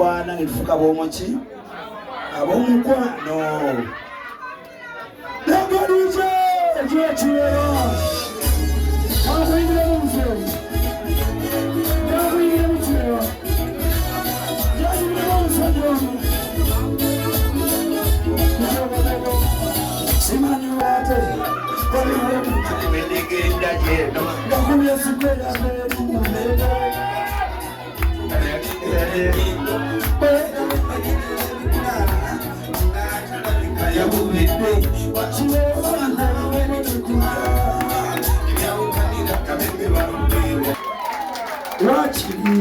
Bwana ngifuka bomochi abomukwano nagarije Kiwewa akwingira mumse yakwingira mumse yakwingira mumse simani wate koliwe kumenegenda jeno ngakuye sikwela mbele Watch me.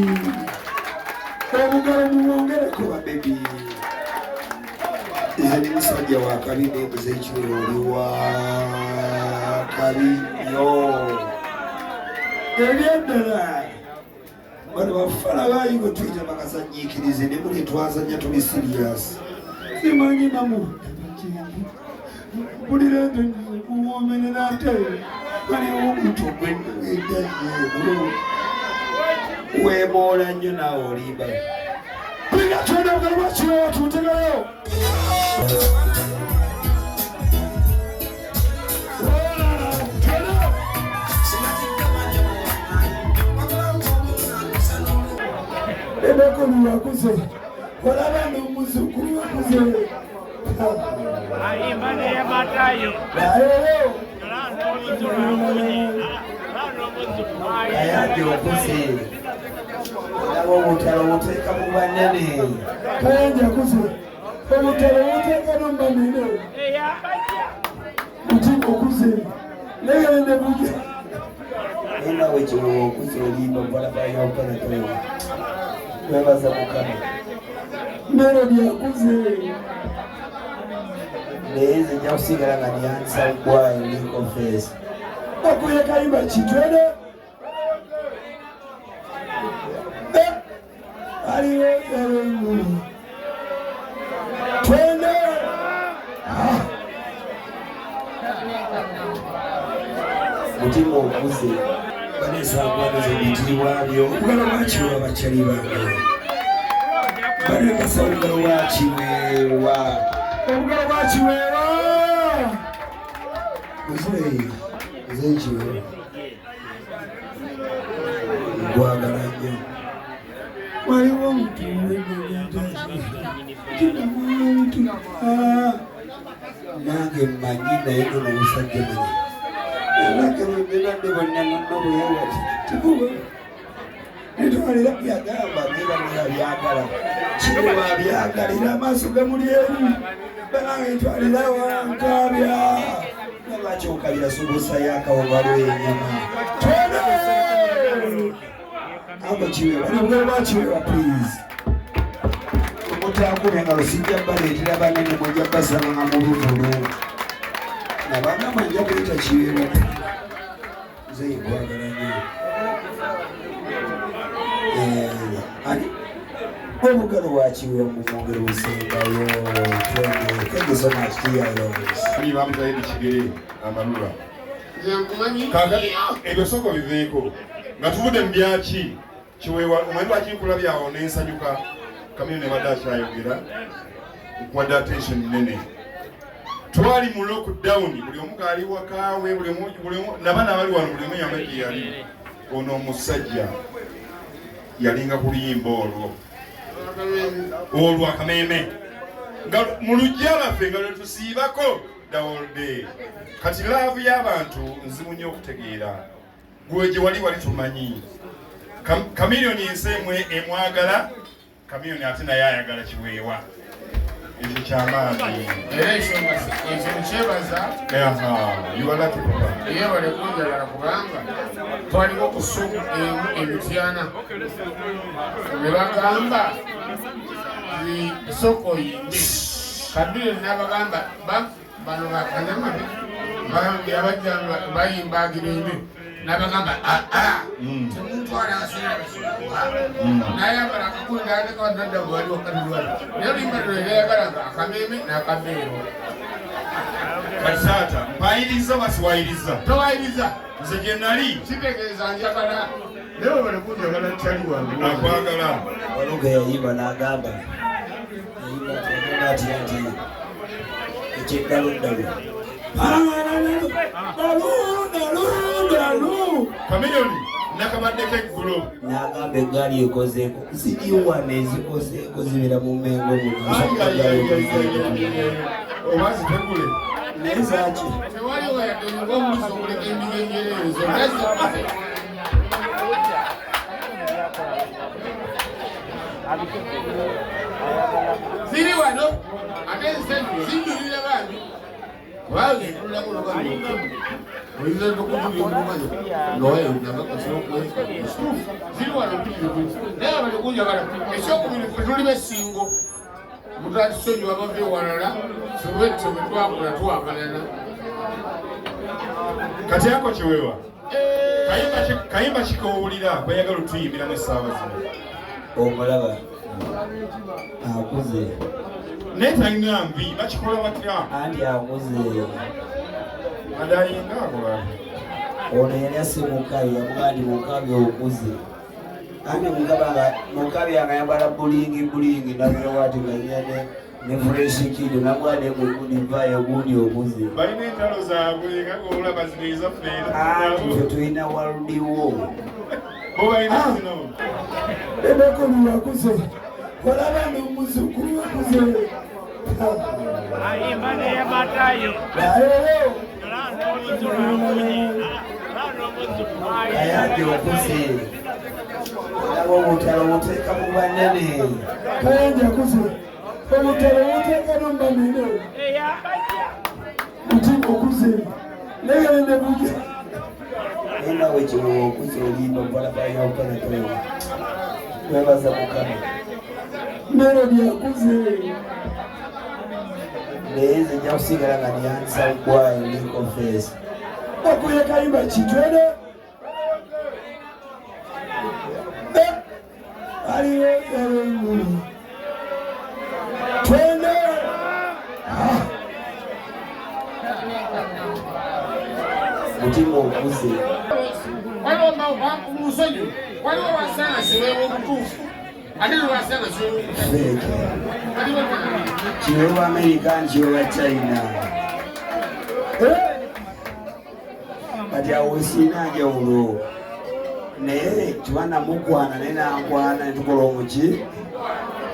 Omugalo muwongereko Bebe. Izani musajja wa kabine muzekiro liwa kabinyo. Ebyendala. Bano bafala bayigo twita bakasanyikirize ne muli twazanya tuli serious. Simanyi mamu. Bulira ndo kuwomene nate. Bali omuntu gwenda webola nnyo nawe olimba. Bwinga twende mugalo wa Kiwewa tutegeyo. Ebeko mwakuze. Walaba n'omuzukulu wakuze. Imane ya matayo. Ayandi okuze. Nabo mutalo muteka mu banene. Kanja kuze. Omutalo muteka no banene. Mutiko kuze. Legende buje. Ina wecho kuze olimba mpala bayo mpala toyo. Webaza mukama. Melody yakuze. Lezi nja kusigala nga nyanza ugwayo ni confess. Okuye kayimba kitwede. Aliyo erengu. Twende. Mutimo okuze. Banesa akwaza ebitiibwa byo. Omugalo wa Kiwewa bakyali bange. Banekasa omugalo wa Kiwewa. Omugalo wa Kiwewa. Muze Kiwewa. Gwagala nnyo. Waliwo omuntu nange mmanyi naye nono musajja manyi. Nagabadde bonna nonna bweyawati tikuba. Nitwalira byagamba niba muyabyagala. Kiwewa abyagalira amaaso gamuli eri. Banange ntwalira wankabya. Nabaki okabira sobosa yakawonga lw'enyama. Twende! Amba Kiwewa. Omugalo wa Kiwewa please. Omutakuba engalo sijja baleetera banene mwejja basaba nga mu buvulu. Nabagamba nja kuyita Kiwewa. Nze gwagala nnyo. Omugalo wa Kiwewa mumwongere obusengayo. Thank you so much, TIOs. Ani bamutaye kigere amalula. Kaga ebyo soko biveeko. Nga tuvudde mu byaki Kiwewa omanyi lwaki nkulabyawo n'ensanyuka kamyo ne badde ayogera nkuwadde attention nene. Twali mu lockdown buli omu kaali wakaawe buli omu n'abaana abali wano buli omu yamagye yali. Ono omusajja yalinga ku luyimba olwo akameme nga mu lujja lwaffe nga lwetusiibako the whole day. Kati laavu y'abantu nzibu nnyo okutegeera. Gwe gye wali tumanyi. Kamiliyoni ensemwe emwagala, kamiliyoni ate naye ayagala Kiwewa. Ekyo kyamaanyi. Era ensonga kyebaza. You are lucky papa. Ye bale kunjagala kubanga twaliko okusuku emityana. Ne bagamba soko yindi. Kabiri n'abagamba bano bakanyama abajjanga bayimbagira indi. N'abagamba temutwala asinga basukuwa. N'ayagala akakunda ate kawadde bwali wakanulwala. Naye oluyimba lwe yayagalanga akameme n'akabeero. Kasata mpayiriza basiwayiriza. Towayiriza. Nze gye nali kitegeeza njagala Leo wanakuja kana chali wangu. Nakwagala. Waluga yayiba n'agamba. Yayiba ati. Ekyeddalu. Dalu. Kamilioni nakabaddeko eggulo. N'agamba eggaali ekozeeko. Zigiwa nezikozeeko zibeera mu Mmengo muno. Oba zitegule. Nezaki. Tewaliwo yadde ng'omuliso okuleka emigengerezo zonna zikoze. Ziri wano ate ensente zijjulira baami waawe tulakulabaoiza nokutuli omumanyo ziri wano naye abalikuja bala ekyokubiri petuli besingo mutatisonyiwa bava ewalala sebwetyo betwakula twagalana Kati yako Kiwewa. Kayimba kikowulira kweyagala otuyimbiramu essaawa zino. Omulaba akuze Naye talina nvi bakikola batya? anti akuze Adayinga akola. ono yali asimukayo yamugandi mukabi okuze anti mukabi agayambala bulingi nabirawati ganyane ne fresh kid nagwade mukudivayo gundi okuze Balina entalo zaabwe nga olaba zino ezafeera. anti tulina waludiwo Bo balina zino. Bebe akuze olaba n'omuzukulu akuze Imane ya matayo. ayandi okuze olaba obutalo buteeka mu banene kayandi akuze obutalo buteeka no mu banene mutima okuze negende buge enawe kiwewa okuze olimba mpalapayopanatoyo webaza mukama melodi akuze naye nze nja kusigala nga nyanza ggwayo nekonfesi bakuye kayimba kitwene aliyo erengulu twende mutima okuze waliwo musonyi waliwo wasanga siweewo obutuufu ate lwasanga siweewo feke kiwewa american kiwewa china kati awo siina njawulo naye kiwana mukwana naye nankwana netukola omuki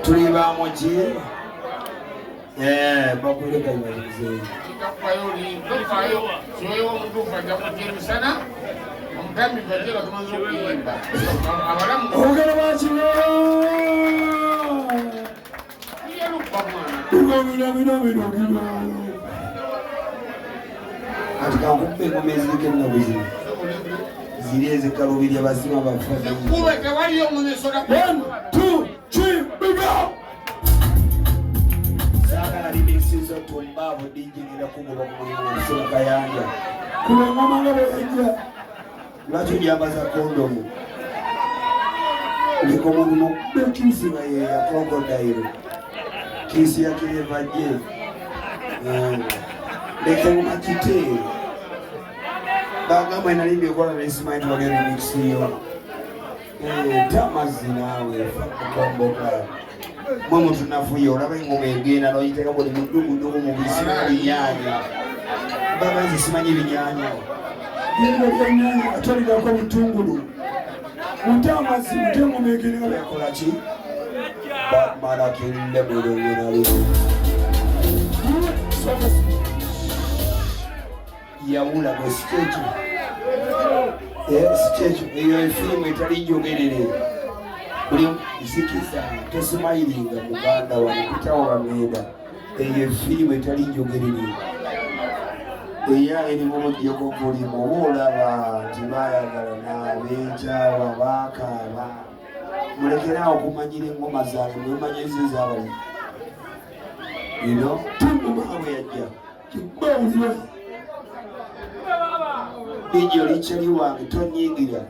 tuli bamuki bakwire kanyalize siweewo obutuufu ajja kujja emisana omutambi bajjera tumaze okuyimba abalamu obugero bwakiwewa kati kankupe engoma eziriko ennaku zino ziri ezikalubirya bazima bafa kuba tewaliyo omunyesora 1 2 3 biga sagala limisizo tumbaavu dijjirira kugoba kumulimo kayanja kuba engoma nga bweyajja lwaki ojambaza kondomu liko omuntu nokube kiisi nga yeya krokodayiro kiisi yakirevajje leka engoma kite bagamba enalimbye ekola nesimanyi tubagenda emikisiyo tamazzi naawe fakukomboka mwe muntu nafuye olaba engoma egenda noyiteka buli mudugudugu mubisi binyanya baba nze simanyi binyanya genda byanyanya atolirako bitungulu mutamazzi mutengoma egenda bekolaki bamalakirinde bulunginalimu yawula bwe sikekyo eyo efirimu etali njogerere buli nsikiza tosimayiringa muganda wange kutawo bameeda eyo efirimu etali njogerere eya erimu obujjeko obulimu oba olaba nti bayagala nabenjawa bakaaba mulekerawo okumanyira engoma zaabwe mwemanyize zabali ino tumumaawe yajja kibbawulire ijjo likyali wange tonyigira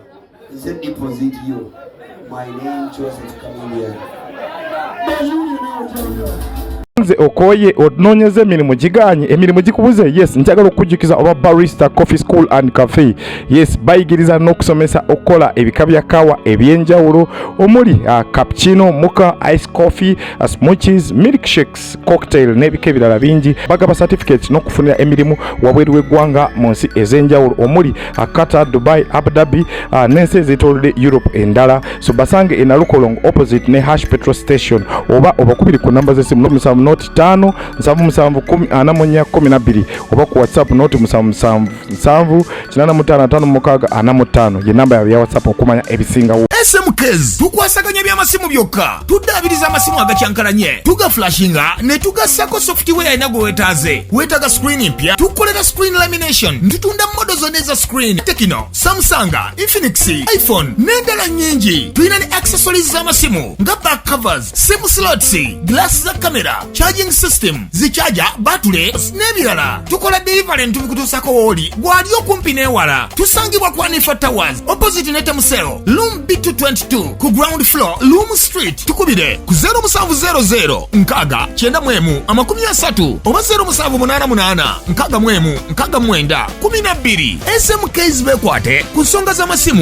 nze deposit yo my name Joseph Chameleon. nze okoye ononyeze emirimu giganye emirimu gikubuze yes njagala okujjukiza oba barista coffee school and cafe yes bayigiriza n'okusomesa okukola ebika bya kawa ebyenjawulo omuli cappuccino mocha ice coffee smoothies milkshakes cocktail n'ebika ebirala bingi bagaba certificate n'okufunira emirimu wabweru w'eggwanga mu nsi ez'enjawulo omuli Qatar, Dubai, Abu Dhabi n'ensi ez'etoolodde Europe endala so basange e Nalukolongo opposite ne Hash petrol station oba obakubiri ku namba z'essimu 5 771 oba ku WhatsApp noti 777 ye namba ya WhatsApp okumanya ebisingawo. SMKs tukwasaganya by'amasimu byokka tuddaabiriza amasimu agakyankalanye tuga flashinga ne tugassako software ena gwe weetaaze weetaaga screen mpya tukolera screen lamination ntutunda modo zonna eza screen Tekino, Samsung, Infinix, iPhone n'endala nnyingi tulina ne accessories z'amasimu nga back covers, sim slots, glass za camera, charging system, zichaja, battery n'ebirala tukola delivery ntubikutuusako wooli gwali okumpi n'ewala tusangibwa ku Anifa Towers opposite ne Temuseo Room B222 ku ground floor Loom Street tukubire ku 0700 nkaga 91 oba 0788 nkaga 12 12 SMKs bekwate ku nsonga z'amasimu